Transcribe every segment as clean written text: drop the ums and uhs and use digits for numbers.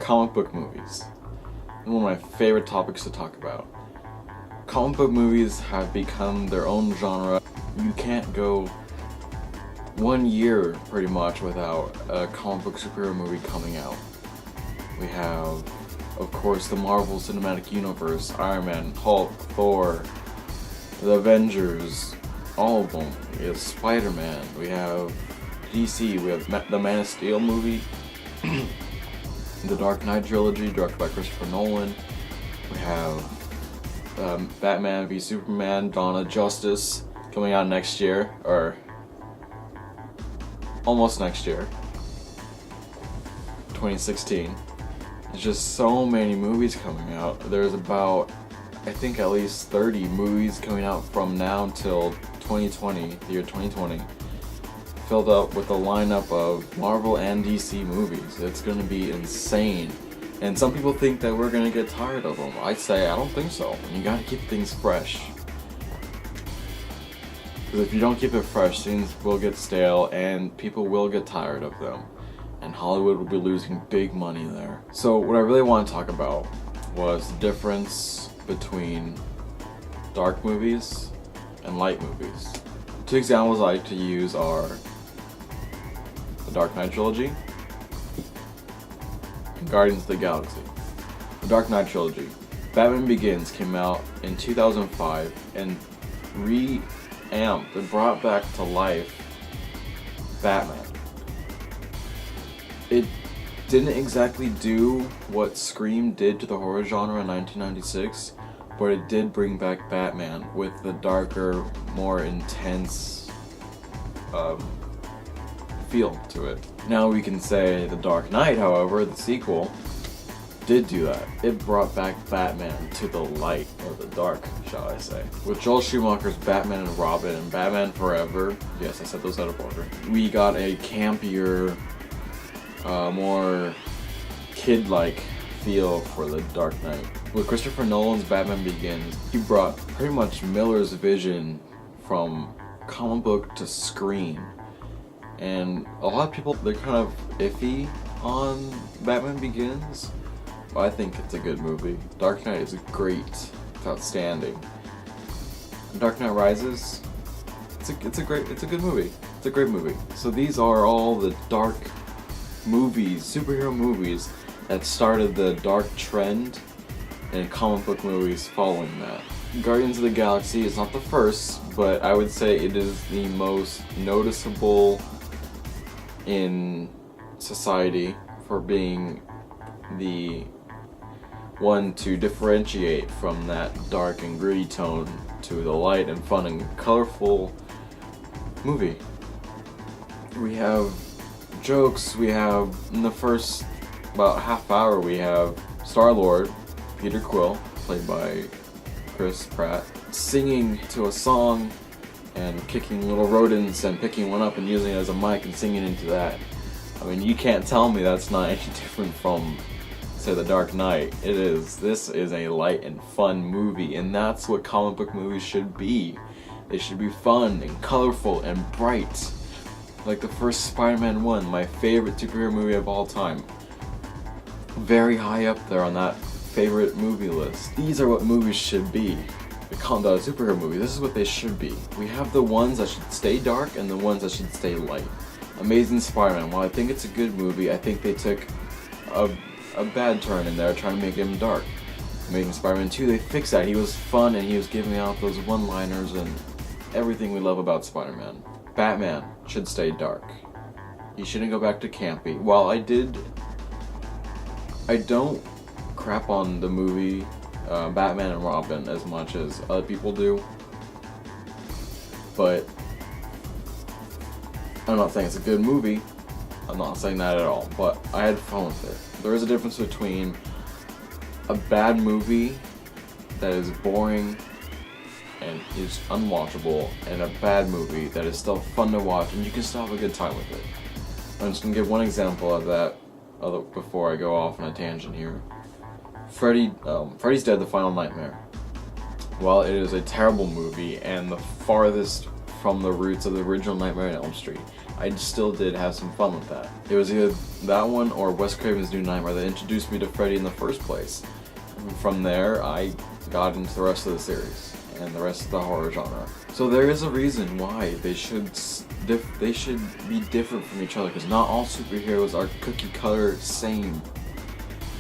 Comic book movies. One of my favorite topics to talk about. Comic book movies have become their own genre. You can't go 1 year pretty much without a comic book superhero movie coming out. We have, of course, the Marvel Cinematic Universe, Iron Man, Hulk, Thor, the Avengers, all of them. We have Spider-Man, we have DC, we have the Man of Steel movie, the Dark Knight trilogy directed by Christopher Nolan. We have Batman v Superman, Dawn of Justice coming out next year, or almost next year, 2016. There's just so many movies coming out. There's about, I think, at least 30 movies coming out from now until 2020, the year 2020, filled up with a lineup of Marvel and DC movies. It's going to be insane. And some people think that we're going to get tired of them. I say I don't think so. You got to keep things fresh. Because if you don't keep it fresh, things will get stale and people will get tired of them. And Hollywood will be losing big money there. So what I really want to talk about was the difference between dark movies and light movies. Two examples I like to use are the Dark Knight trilogy and Guardians of the Galaxy. The Dark Knight trilogy. Batman Begins came out in 2005 and reamped and brought back to life Batman. It didn't exactly do what Scream did to the horror genre in 1996, but it did bring back Batman with the darker, more intense feel to it. Now we can say The Dark Knight, however, the sequel, did do that. It brought back Batman to the light, or the dark, shall I say. With Joel Schumacher's Batman and Robin and Batman Forever, yes, I said those out of order, we got a campier, more kid-like feel for the Dark Knight. With Christopher Nolan's Batman Begins, he brought pretty much Miller's vision from comic book to screen. And a lot of people, they're kind of iffy on Batman Begins, but I think it's a good movie. Dark Knight is great. It's outstanding. Dark Knight Rises, it's a good movie. It's a great movie. So these are all the dark movies, superhero movies, that started the dark trend in comic book movies following that. Guardians of the Galaxy is not the first, but I would say it is the most noticeable in society for being the one to differentiate from that dark and gritty tone to the light and fun and colorful movie. We have jokes, we have, in the first about half hour, we have Star-Lord, Peter Quill, played by Chris Pratt, singing to a song and kicking little rodents and picking one up and using it as a mic and singing into that. I mean, you can't tell me that's not any different from, say, The Dark Knight. It is. This is a light and fun movie, and that's what comic book movies should be. They should be fun and colorful and bright. Like the first Spider-Man 1, my favorite superhero movie of all time. Very high up there on that favorite movie list. These are what movies should be. The superhero movie, this is what they should be. We have the ones that should stay dark and the ones that should stay light. Amazing Spider-Man, while I think it's a good movie, I think they took a bad turn in there trying to make him dark. Amazing Spider-Man 2, they fixed that. He was fun and he was giving out those one-liners and everything we love about Spider-Man. Batman should stay dark. He shouldn't go back to campy. While I don't crap on the movie Batman and Robin as much as other people do, but I'm not saying it's a good movie. I'm not saying that at all, but I had fun with it. There is a difference between a bad movie that is boring and is unwatchable and a bad movie that is still fun to watch and you can still have a good time with it. I'm just going to give one example of that before I go off on a tangent here. Freddy's Dead: The Final Nightmare. While it is a terrible movie and the farthest from the roots of the original Nightmare on Elm Street, I still did have some fun with that. It was either that one or Wes Craven's New Nightmare that introduced me to Freddy in the first place. From there, I got into the rest of the series and the rest of the horror genre. So there is a reason why they should be different from each other, because not all superheroes are cookie cutter same.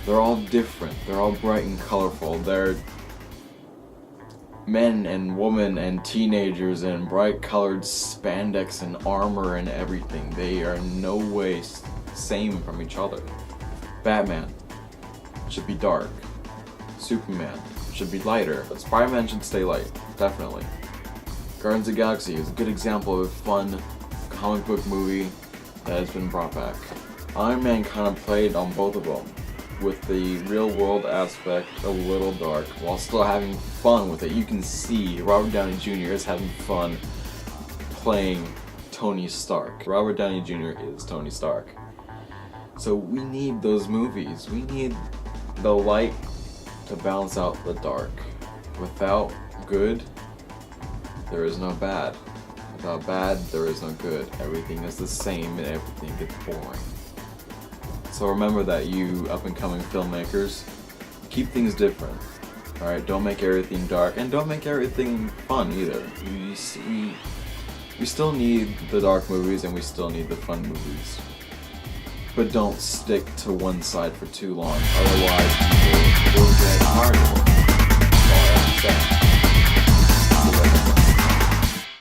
They're all different. They're all bright and colorful. They're men and women and teenagers and bright colored spandex and armor and everything. They are in no way same from each other. Batman should be dark. Superman should be lighter. But Spider-Man should stay light, definitely. Guardians of the Galaxy is a good example of a fun comic book movie that has been brought back. Iron Man kind of played on both of them, with the real world aspect a little dark while still having fun with it. You can see Robert Downey Jr. is having fun playing Tony Stark. Robert Downey Jr. is Tony Stark. So we need those movies. We need the light to balance out the dark. Without good, there is no bad. Without bad, there is no good. Everything is the same and everything gets boring. So remember that, you up-and-coming filmmakers. Keep things different. Alright, don't make everything dark, and don't make everything fun either. We still need the dark movies and we still need the fun movies. But don't stick to one side for too long, otherwise people will get tired of it. That's all I have to say.